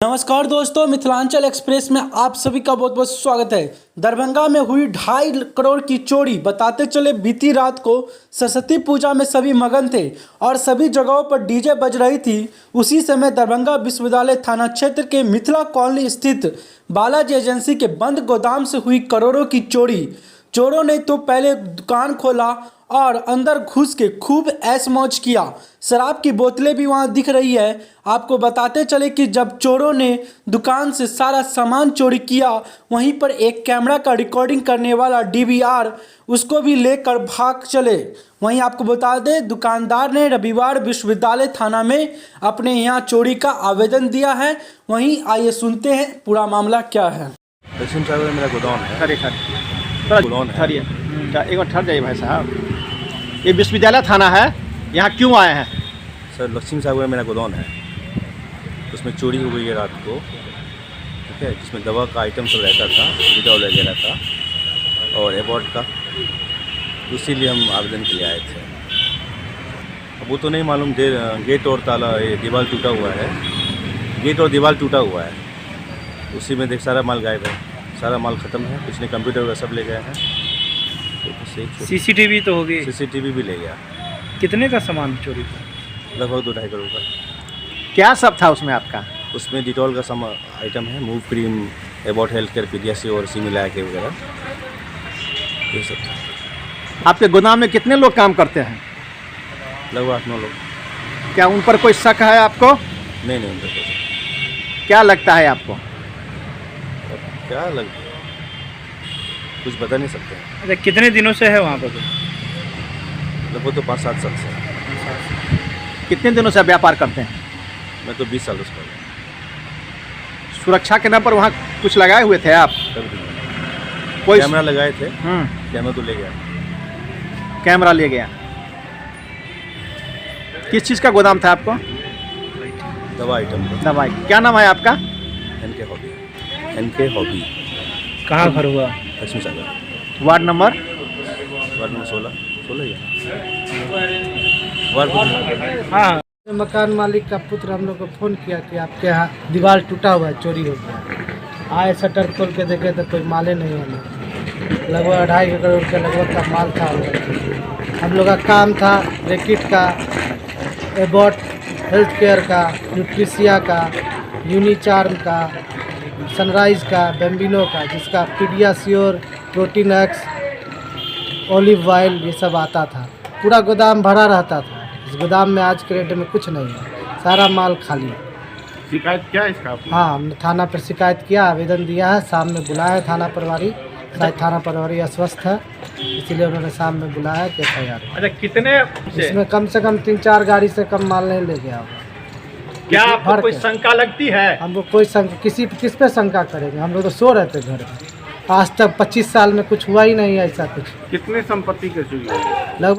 नमस्कार दोस्तों, मिथिलांचल एक्सप्रेस में आप सभी का बहुत बहुत स्वागत है। दरभंगा में हुई 2.5 करोड़ की चोरी। बताते चले बीती रात को सरस्वती पूजा में सभी मगन थे और सभी जगहों पर डीजे बज रही थी। उसी समय दरभंगा विश्वविद्यालय थाना क्षेत्र के मिथिला कॉलोनी स्थित बालाजी एजेंसी के बंद गोदाम से हुई करोड़ों की चोरी। चोरों ने तो पहले दुकान खोला और अंदर घुस के खूब ऐश मौज किया। शराब की बोतलें भी वहां दिख रही है। आपको बताते चले कि जब चोरों ने दुकान से सारा सामान चोरी किया, वहीं पर एक कैमरा का रिकॉर्डिंग करने वाला DVR उसको भी लेकर भाग चले। वहीं आपको बता दें, दुकानदार ने रविवार विश्वविद्यालय थाना में अपने यहाँ चोरी का आवेदन दिया है। वहीं आइए सुनते हैं पूरा मामला क्या है। लक्ष्मी सागर में मेरा गोदाम है। गोदाम है। एक बार ठहर जाइए भाई साहब, ये विश्वविद्यालय थाना है, यहाँ क्यों आए हैं? सर, लक्ष्मी सागर में मेरा गोदाम है, उसमें चोरी हो गई है रात को, ठीक है, जिसमें दवा का आइटम सब रहता था, डिटॉल वगैरह था और एबॉर्ट का, इसीलिए हम आवेदन के लिए आए थे। अब वो तो नहीं मालूम, गेट और ताला, ये दीवार टूटा हुआ है, गेट और दीवार टूटा हुआ है, उसी में देख सारा माल गायब है, सारा माल ख़त्म है, कुछ नहीं, कंप्यूटर वगैरह सब ले गए हैं। CCTV तो होगी। CCTV भी ले गया। कितने का सामान चोरी था? लगभग 2-2.5 करोड़ का। क्या सब था उसमें आपका? उसमें डिटॉल का सामान आइटम है, Moov cream, Abbott health care, पीडियासी और सिमिला के वगैरह, ये सब था। आपके गोदाम में कितने लोग काम करते हैं? लगभग 8-9 लोग। क्या उन पर कोई शक है आपको? नहीं उनका कोई। क्या लगता है आपको? क्या लग कुछ बता नहीं सकते। अच्छा, कितने दिनों से है वहाँ पर? लगभग तो 5-7 साल से। कितने दिनों से व्यापार करते हैं? मैं तो 20 सालों से कर रहा हूँ। सुरक्षा के नाम पर वहाँ कुछ लगाए हुए थे आप? कोई कैमरा लगाए थे, कैमरा तो ले गया। कैमरा ले गया। किस चीज़ का गोदाम था आपको? दवा आइटम का। दवाई। क्या नाम है आपका? NK हॉबी। कहाँ घर हुआ? Lakshmi Sagar. Ward number? Ward number 16 ही है। वार्ड। हाँ, मकान मालिक का पुत्र हम लोग को फ़ोन किया कि आपके यहाँ दीवार टूटा हुआ है, चोरी हो गया। आए, शटर खोल के देखे तो कोई माले नहीं है। लगभग 2.5 करोड़ के लगभग का माल था। हम लोग का काम था रैकेट का, एबॉट हेल्थ केयर का, न्यूट्रिशिया का, यूनिचार्म का, सनराइज का, बेम्बिनो का, जिसका PediaSure, protein x, olive oil ये सब आता था। पूरा गोदाम भरा रहता था। इस गोदाम में आज के रेट में कुछ नहीं है, सारा माल खाली है। शिकायत क्या है इसका? हाँ, हमने थाना पर शिकायत किया, आवेदन दिया है। शाम में बुलाया है थाना प्रभारी, शायद थाना प्रभारी अस्वस्थ है, इसीलिए उन्होंने शाम में बुलाया है कि FIR। अच्छा, कितने इसमें कम से कम 3-4 गाड़ी से कम माल नहीं ले गया। क्या भर आपको कोई के। शंका लगती है? हमको कोई किस पे शंका करेंगे? हम लोग तो सो रहते घर में। आज तक 25 साल में कुछ हुआ ही नहीं ऐसा कुछ। कितने संपत्ति के चोरी? लगभग